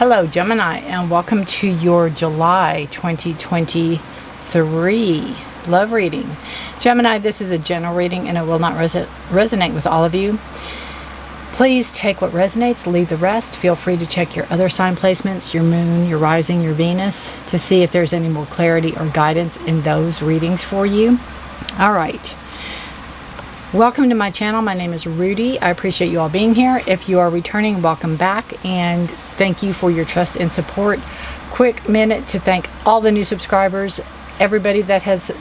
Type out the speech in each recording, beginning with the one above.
Hello Gemini, and welcome to your July 2023 love reading. Gemini, this is a general reading and it will not resonate with all of you. Please take what resonates, leave the rest. Feel free to check your other sign placements, your moon, your rising, your Venus, to see if there's any more clarity or guidance in those readings for you. All right. Welcome to my channel. My name is Rudy. I appreciate you all being here. If you are returning, welcome back, and thank you for your trust and support. Quick minute to thank all the new subscribers, everybody that has,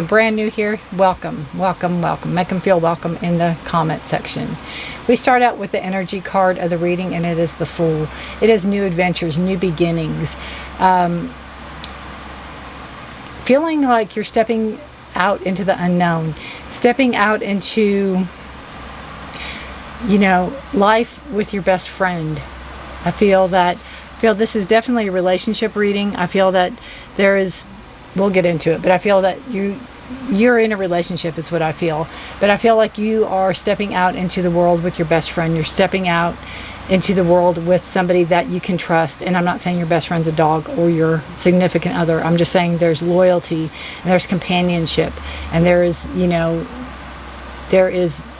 brand new here. Welcome, welcome, welcome. Make them feel welcome in the comment section. We start out with the energy card of the reading, and it is the Fool. It is new adventures, new beginnings. Feeling like you're stepping out into the unknown, stepping out into, life with your best friend. I feel this is definitely a relationship reading. I feel that there is, we'll get into it, but I feel that you're in a relationship is what I feel. But I feel like you are stepping out into the world with your best friend. You're stepping out into the world with somebody that you can trust. And I'm not saying your best friend's a dog or your significant other. I'm just saying there's loyalty and there's companionship, and there is,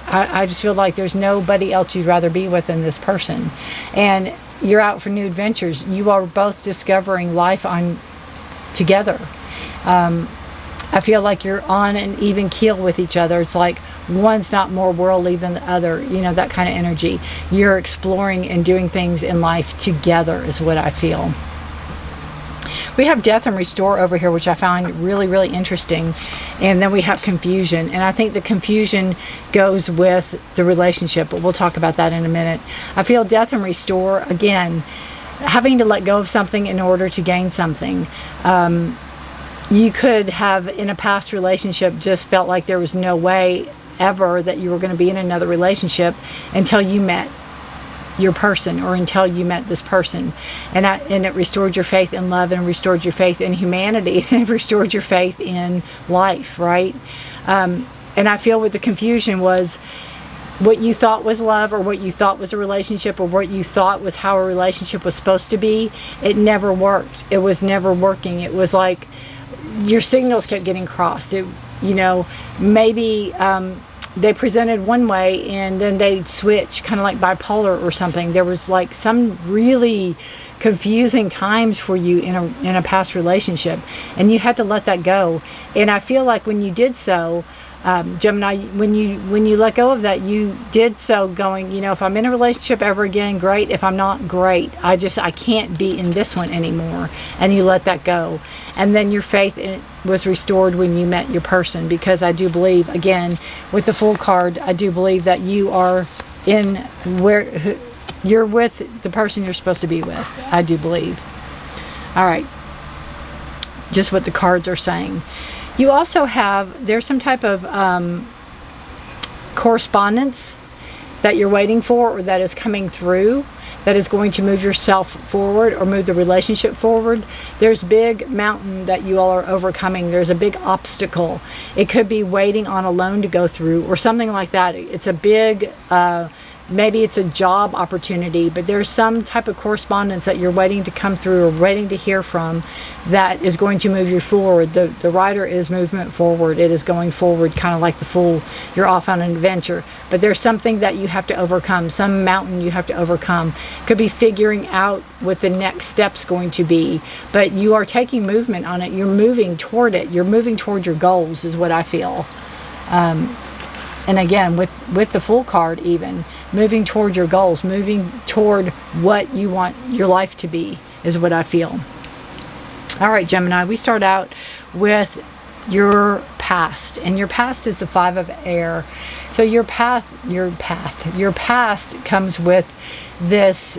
I just feel like there's nobody else you'd rather be with than this person. And you're out for new adventures. You are both discovering life together. I feel like you're on an even keel with each other. It's like one's not more worldly than the other, that kind of energy. You're exploring and doing things in life together is what I feel. We have Death and Restore over here, which I found really, really interesting. And then we have Confusion. And I think the confusion goes with the relationship, but we'll talk about that in a minute. I feel Death and Restore, again, having to let go of something in order to gain something. You could have, in a past relationship, just felt like there was no way ever that you were going to be in another relationship until you met your person, or until you met this person. And it restored your faith in love, and restored your faith in humanity, and it restored your faith in life, right? And I feel what the confusion was, what you thought was love, or what you thought was a relationship, or what you thought was how a relationship was supposed to be, it never worked. It was never working. It was like your signals kept getting crossed. Maybe they presented one way and then they'd switch, kind of like bipolar or something. There was like some really confusing times for you in a past relationship, and you had to let that go. And I feel like when you did so, Gemini, when you let go of that, you did so going, if I'm in a relationship ever again, great. If I'm not, great. I can't be in this one anymore. And you let that go. And then your faith was restored when you met your person, because I do believe, again, with the Fool card, I do believe that you are you're with the person you're supposed to be with. I do believe. All right. Just what the cards are saying. You also there's some type of correspondence that you're waiting for, or that is coming through, that is going to move yourself forward or move the relationship forward. There's big mountain that you all are overcoming. There's a big obstacle. It could be waiting on a loan to go through or something like that. It's a big, maybe it's a job opportunity, but there's some type of correspondence that you're waiting to come through or waiting to hear from that is going to move you forward. The writer is movement forward. It is going forward, kind of like the Fool. You're off on an adventure, but there's something that you have to overcome, some mountain you have to overcome. Could be figuring out what the next step's going to be, but you are taking movement on it. You're moving toward it. You're moving toward your goals is what I feel. And again, with the Fool card, even moving toward your goals, moving toward what you want your life to be is what I feel. All right, Gemini, we start out with your past, and your past is the Five of Air. So your past comes with this,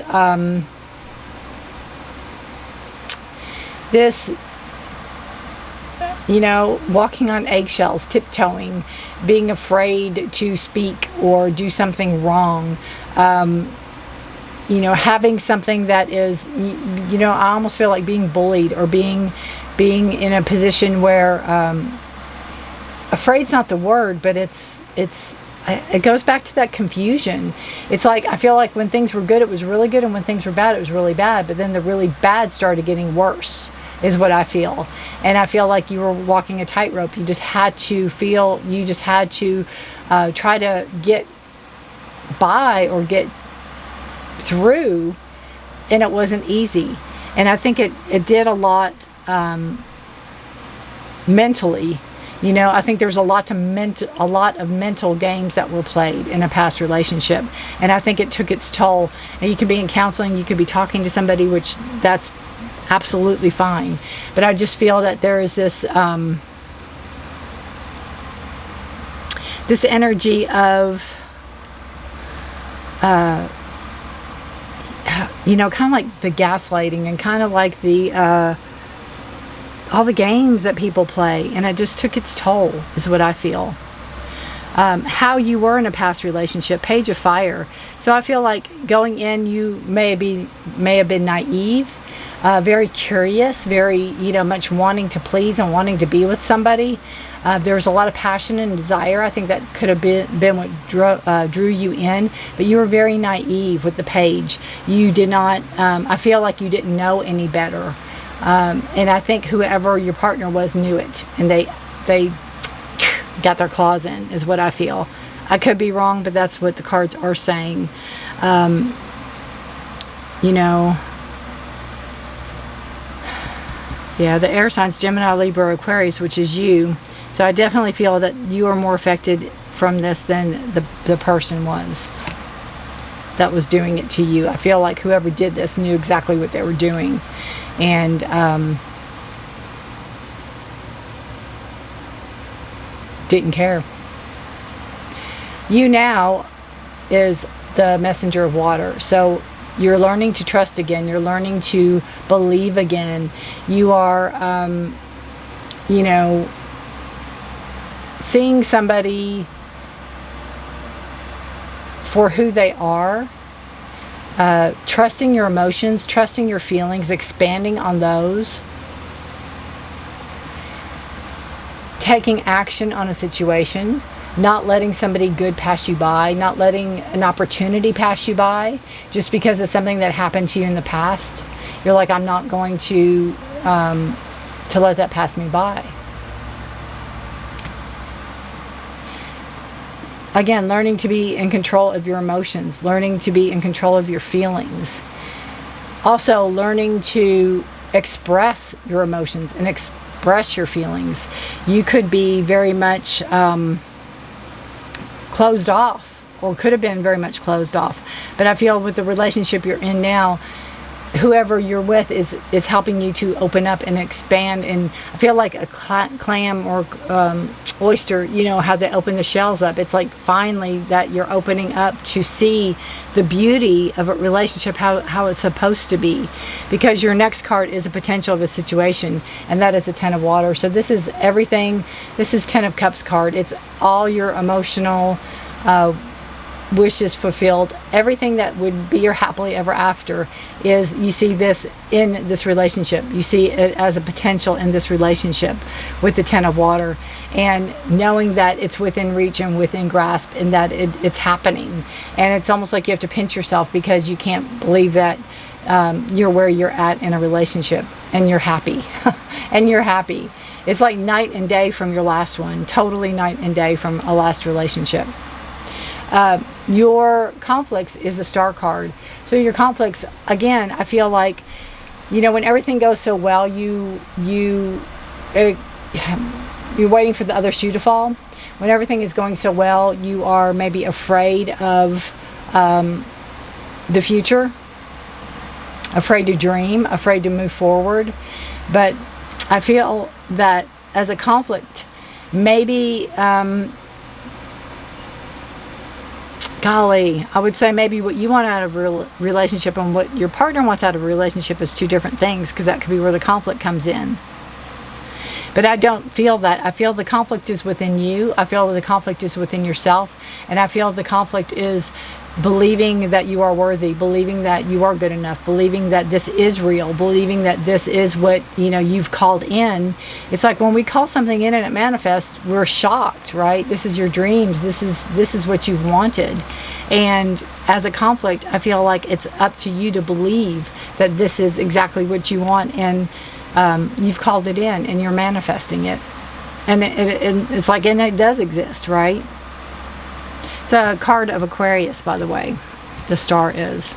walking on eggshells, tiptoeing, being afraid to speak or do something wrong, having something that is, I almost feel like being bullied, or being in a position where, afraid's not the word, but it's it goes back to that confusion. It's like, I feel like when things were good, it was really good, and when things were bad, it was really bad. But then the really bad started getting worse, is what I feel. And I feel like you were walking a tightrope. You just had to try to get by or get through, and it wasn't easy. And I think it did a lot mentally. You know, I think there's a lot of mental games that were played in a past relationship, and I think it took its toll. And you could be in counseling, you could be talking to somebody, which that's absolutely fine. But I just feel that there is this this energy of you know, kind of like the gaslighting, and kind of like the all the games that people play, and it just took its toll, is what I feel. How you were in a past relationship, Page of Fire. So I feel like going in, you may have been naive, very curious, very, you know, much wanting to please and wanting to be with somebody. There was a lot of passion and desire. I think that could have been what drew you in, but you were very naive with the Page. You did not, I feel like you didn't know any better. And I think whoever your partner was knew it, and they got their claws in, is what I feel. I could be wrong, but that's what the cards are saying. You know, yeah, the air signs, Gemini, Libra, Aquarius, which is you. So I definitely feel that you are more affected from this than the person was that was doing it to you. I feel like whoever did this knew exactly what they were doing. And didn't care. You now is the messenger of water. So you're learning to trust again. You're learning to believe again. You are, you know, seeing somebody for who they are. Trusting your emotions, trusting your feelings, expanding on those, taking action on a situation, not letting somebody good pass you by, not letting an opportunity pass you by just because of something that happened to you in the past. You're like, I'm not going to let that pass me by. Again, learning to be in control of your emotions, learning to be in control of your feelings. Also, learning to express your emotions and express your feelings. You could be very much closed off, or could have been very much closed off. But I feel with the relationship you're in now, whoever you're with is helping you to open up and expand. And I feel like a clam or oyster, you know, how they open the shells up. It's like finally that you're opening up to see the beauty of a relationship, how it's supposed to be. Because your next card is a potential of a situation, and that is a Ten of Water. So this is everything. This is Ten of Cups card. It's all your emotional wishes fulfilled. Everything that would be your happily ever after is, you see this in this relationship. You see it as a potential in this relationship with the Ten of Water, and knowing that it's within reach and within grasp, and that it's happening. And it's almost like you have to pinch yourself because you can't believe that you're where you're at in a relationship, and you're happy. And you're happy. It's like night and day from your last one. Totally night and day from a last relationship. Your conflicts is a Star card. So your conflicts, again, I feel like, you know, when everything goes so well, you're waiting for the other shoe to fall. When everything is going so well, you are maybe afraid of the future, afraid to dream, afraid to move forward. But I feel that as a conflict, maybe golly, I would say maybe what you want out of a relationship and what your partner wants out of a relationship is two different things, because that could be where the conflict comes in. But I don't feel that. I feel the conflict is within you. I feel the conflict is within yourself. And I feel the conflict is believing that you are worthy, believing that you are good enough, believing that this is real, believing that this is what, you know, you've called in. It's like when we call something in and it manifests, we're shocked, right? This is your dreams. This is what you've wanted. And as a conflict, I feel like it's up to you to believe that this is exactly what you want, and you've called it in and you're manifesting it. And it's like, and it does exist, right? It's a card of Aquarius, by the way. The star is.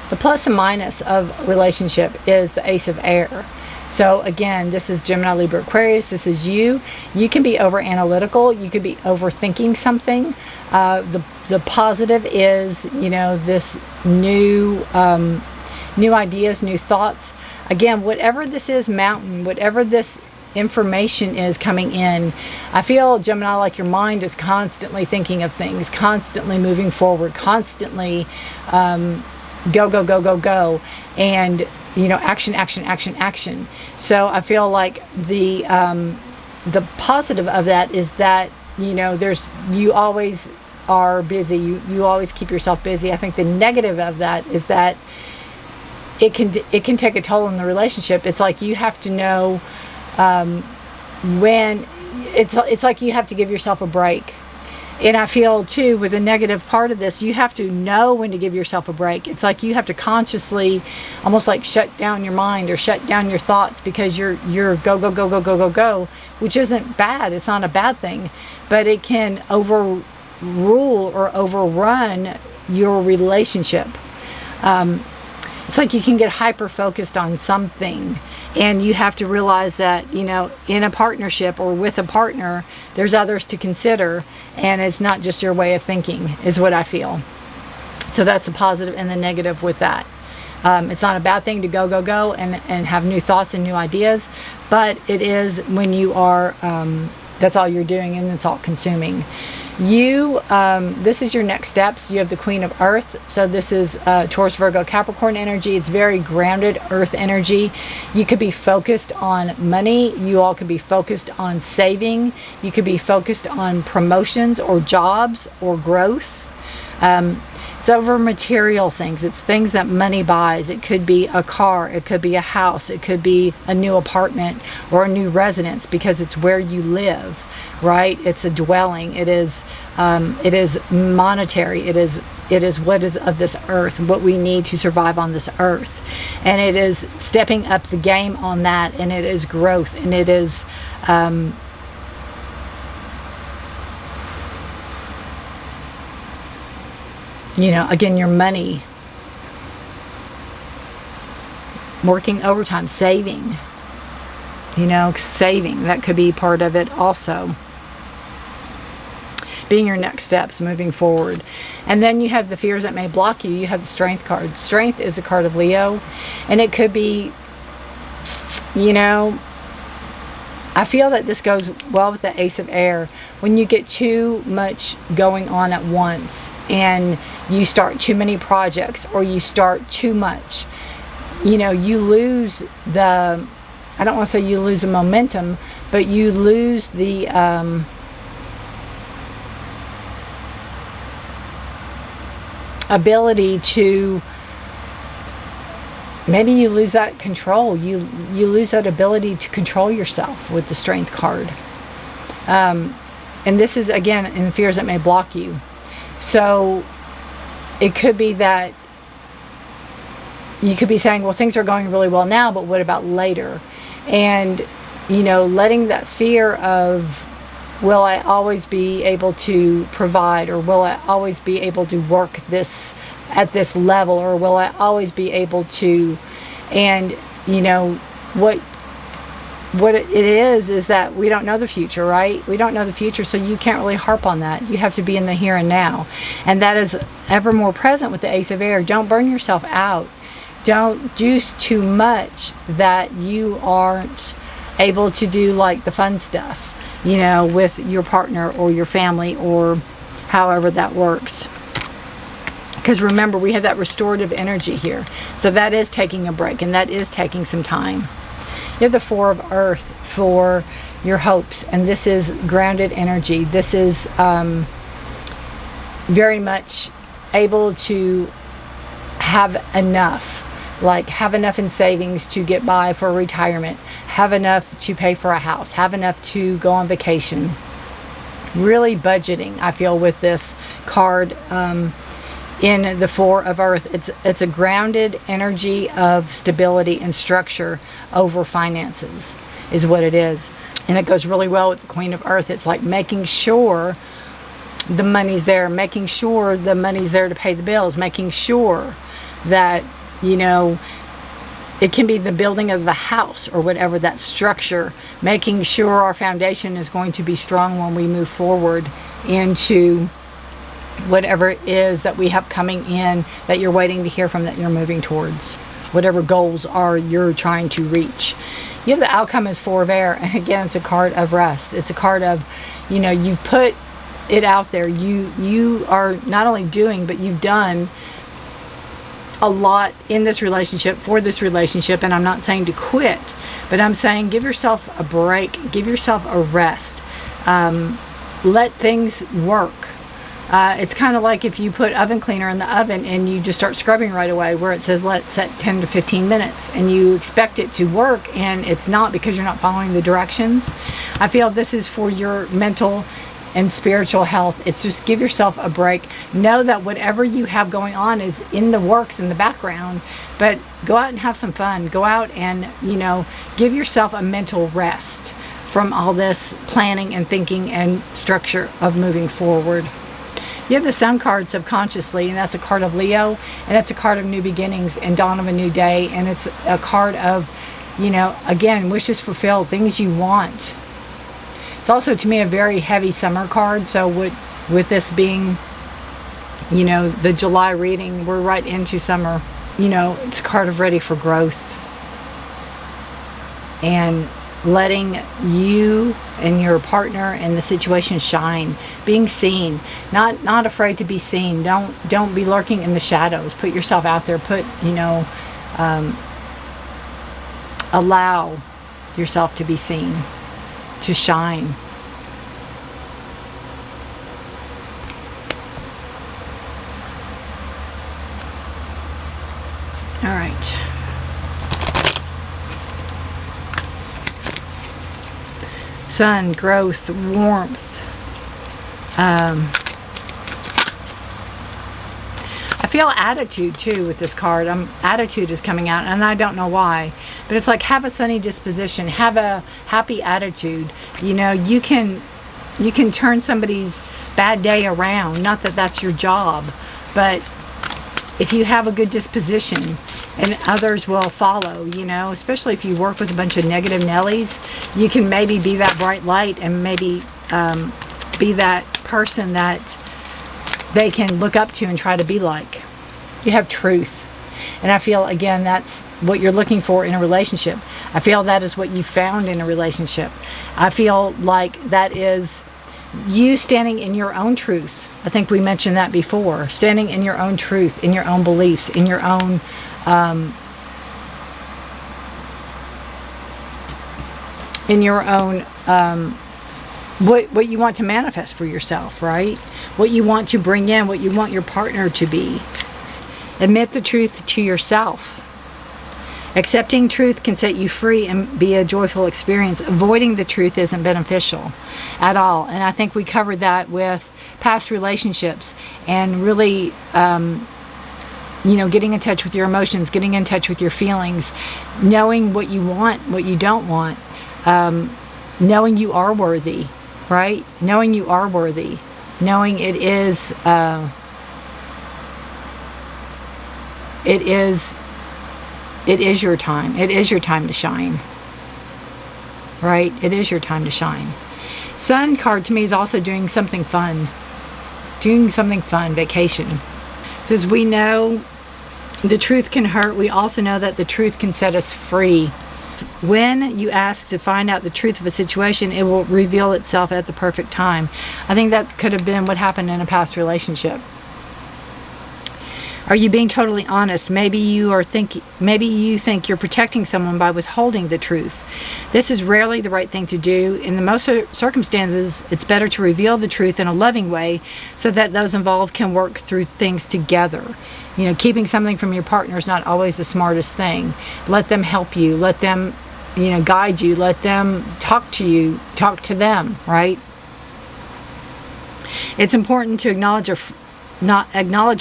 The plus and minus of relationship is the Ace of Air. So again, this is Gemini, Libra, Aquarius. This is you. You can be over analytical. You could be overthinking something. The positive is, you know, this new ideas, new thoughts. Again, whatever this is, mountain, whatever this information is coming in, I feel, Gemini, like your mind is constantly thinking of things, constantly moving forward, constantly go, and, you know, action. So I feel like the positive of that is that, you know, you always are busy, you always keep yourself busy. I think the negative of that is that it can take a toll on the relationship. It's like you have to know when it's like you have to give yourself a break. And I feel too, with the negative part of this, you have to know when to give yourself a break. It's like you have to consciously almost like shut down your mind or shut down your thoughts, because you're go, which isn't bad. It's not a bad thing, but it can overrule or overrun your relationship. It's like you can get hyper focused on something, and you have to realize that, you know, in a partnership or with a partner, there's others to consider, and it's not just your way of thinking, is what I feel. So that's the positive and the negative with that. It's not a bad thing to go and have new thoughts and new ideas, but it is when you are, that's all you're doing, and it's all consuming. This is your next steps. You have the Queen of Earth. So this is Taurus, Virgo, Capricorn energy. It's very grounded earth energy. You could be focused on money. You all could be focused on saving. You could be focused on promotions or jobs or growth. It's over material things. It's things that money buys. It could be a car. It could be a house. It could be a new apartment or a new residence, because it's where you live, right? It's a dwelling. It is monetary. It is what is of this earth, what we need to survive on this earth. And it is stepping up the game on that, and it is growth, and it is you know, again, your money, working overtime, saving, you know, saving, that could be part of it also. Being your next steps moving forward. And then you have the fears that may block you. You have the Strength card. Strength is a card of Leo, and it could be, you know, I feel that this goes well with the Ace of Air. When you get too much going on at once, and you start too many projects, or you start too much, you know, you lose the, I don't want to say you lose the momentum, but you lose the ability to, maybe you lose that control. You lose that ability to control yourself with the Strength card. And this is, again, in the fears that may block you. So it could be that you could be saying, well, things are going really well now, but what about later? And, you know, letting that fear of, will I always be able to provide, or will I always be able to work this at this level, or will I always be able to, and, you know, what it is that we don't know the future, right? We don't know the future, so you can't really harp on that. You have to be in the here and now. And that is ever more present with the Ace of Air. Don't burn yourself out. Don't do too much that you aren't able to do, like the fun stuff, you know, with your partner or your family, or however that works. Because remember, we have that restorative energy here. So that is taking a break, and that is taking some time. You have the Four of Earth for your hopes, and this is grounded energy. This is very much able to have enough, like have enough in savings to get by for retirement, have enough to pay for a house, have enough to go on vacation. Really budgeting, I feel, with this card in the Four of Earth. It's a grounded energy of stability and structure over finances is what it is. And it goes really well with the Queen of Earth. It's like making sure the money's there, making sure the money's there to pay the bills, making sure that, you know, it can be the building of the house or whatever, that structure, making sure our foundation is going to be strong when we move forward into whatever it is that we have coming in, that you're waiting to hear from, that you're moving towards, whatever goals are you're trying to reach. You have the outcome as Four of Air, and again, it's a card of rest. It's a card of, you know, you've put it out there. You are not only doing, but you've done a lot in this relationship, for this relationship. And I'm not saying to quit, but I'm saying give yourself a break, give yourself a rest, let things work. It's kind of like if you put oven cleaner in the oven and you just start scrubbing right away, where it says let it set 10 to 15 minutes, and you expect it to work, and it's not, because you're not following the directions. I feel this is for your mental and spiritual health. It's just give yourself a break. Know that whatever you have going on is in the works, in the background, but go out and have some fun. Go out and, you know, give yourself a mental rest from all this planning and thinking and structure of moving forward. You have the Sun card subconsciously, and that's a card of Leo, and it's a card of new beginnings and dawn of a new day, and it's a card of, you know, again, wishes fulfilled, things you want. It's also, to me, a very heavy summer card. So with this being, you know, the July reading, we're right into summer. You know, it's a card of ready for growth and letting you and your partner and the situation shine, being seen, not afraid to be seen. Don't be lurking in the shadows. Put yourself out there. Put, you know, allow yourself to be seen, to shine. All right. Sun, growth, warmth. I feel attitude too with this card. Attitude is coming out, and I don't know why, but it's like, have a sunny disposition, have a happy attitude. You know, you can turn somebody's bad day around. Not that that's your job, but if you have a good disposition, and others will follow, you know, especially if you work with a bunch of negative Nellies, you can maybe be that bright light and maybe be that person that they can look up to and try to be like. You have truth. And I feel, again, that's what you're looking for in a relationship. I feel that is what you found in a relationship. I feel like that is you standing in your own truth. I think we mentioned that before. Standing in your own truth, in your own beliefs, in your own what you want to manifest for yourself, right? What you want to bring in, what you want your partner to be. Admit the truth to yourself. Accepting truth can set you free and be a joyful experience. Avoiding the truth isn't beneficial at all. And I think we covered that with past relationships, and really you know, getting in touch with your emotions, getting in touch with your feelings, knowing what you want, what you don't want, knowing you are worthy, right? Knowing you are worthy, knowing it is your time. It is your time to shine, right? It is your time to shine. Sun card to me is also doing something fun. Vacation. It says, we know the truth can hurt. We also know that the truth can set us free. When you ask to find out the truth of a situation, it will reveal itself at the perfect time. I think that could have been what happened in a past relationship. Are you being totally honest? Maybe you think you're protecting someone by withholding the truth. This is rarely the right thing to do. In the most circumstances, it's better to reveal the truth in a loving way so that those involved can work through things together. You know, keeping something from your partner is not always the smartest thing. Let them help you. Let them, you know, guide you. Let them talk to you. Talk to them, right? It's important to acknowledge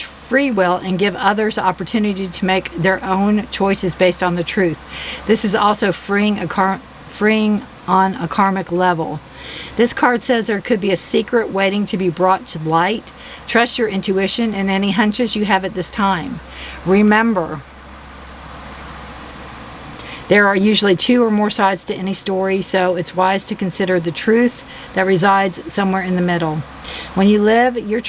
free will and give others the opportunity to make their own choices based on the truth. This is also freeing on a karmic level. This card says there could be a secret waiting to be brought to light. Trust your intuition and any hunches you have at this time. Remember, there are usually 2 or more sides to any story, so it's wise to consider the truth that resides somewhere in the middle. When you live your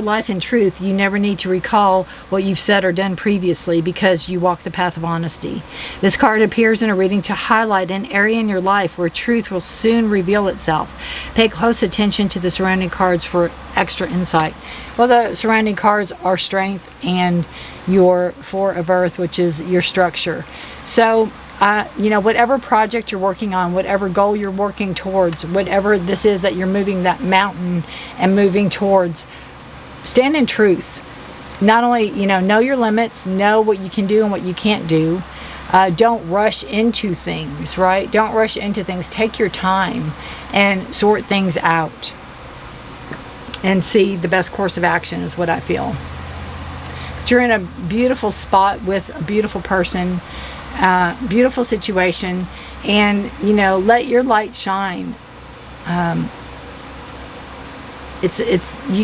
life in truth, you never need to recall what you've said or done previously because you walk the path of honesty. This card appears in a reading to highlight an area in your life where truth will soon reveal itself. Pay close attention to the surrounding cards for extra insight. Well, the surrounding cards are strength and your 4 of Earth, which is your structure. So, you know, whatever project you're working on, whatever goal you're working towards, whatever this is that you're moving that mountain and moving towards, stand in truth. Not only, you know your limits, know what you can do and what you can't do. Don't rush into things, right? Don't rush into things. Take your time and sort things out and see the best course of action is what I feel. But you're in a beautiful spot with a beautiful person. Beautiful situation, and you know, let your light shine. You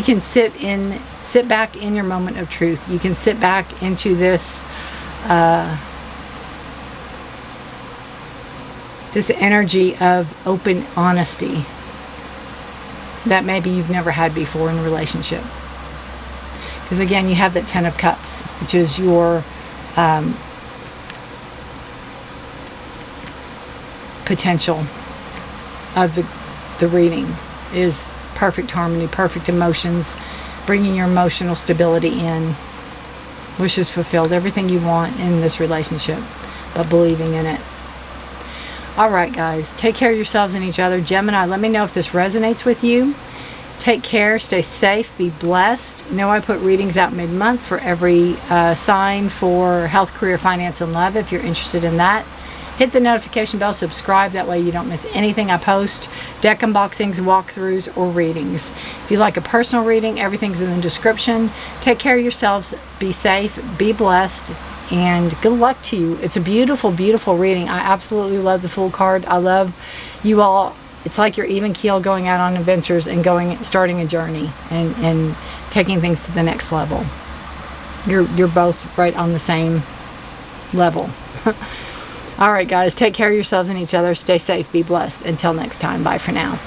can sit back in your moment of truth. You can sit back into this this energy of open honesty that maybe you've never had before in a relationship. Because again, you have that 10 of Cups, which is your potential of the reading is perfect harmony, perfect emotions, bringing your emotional stability in, wishes fulfilled, everything you want in this relationship, but believing in it. All right, guys, take care of yourselves and each other. Gemini, let me know if this resonates with you. Take care, stay safe, be blessed. You know, I put readings out mid-month for every sign for health, career, finance, and love. If you're interested in that, hit the notification bell, subscribe. That way you don't miss anything I post. Deck unboxings, walkthroughs, or readings. If you like a personal reading, everything's in the description. Take care of yourselves. Be safe. Be blessed. And good luck to you. It's a beautiful, beautiful reading. I absolutely love the Fool card. I love you all. It's like you're even keel going out on adventures and starting a journey and taking things to the next level. You're both right on the same level. All right, guys, take care of yourselves and each other. Stay safe. Be blessed. Until next time. Bye for now.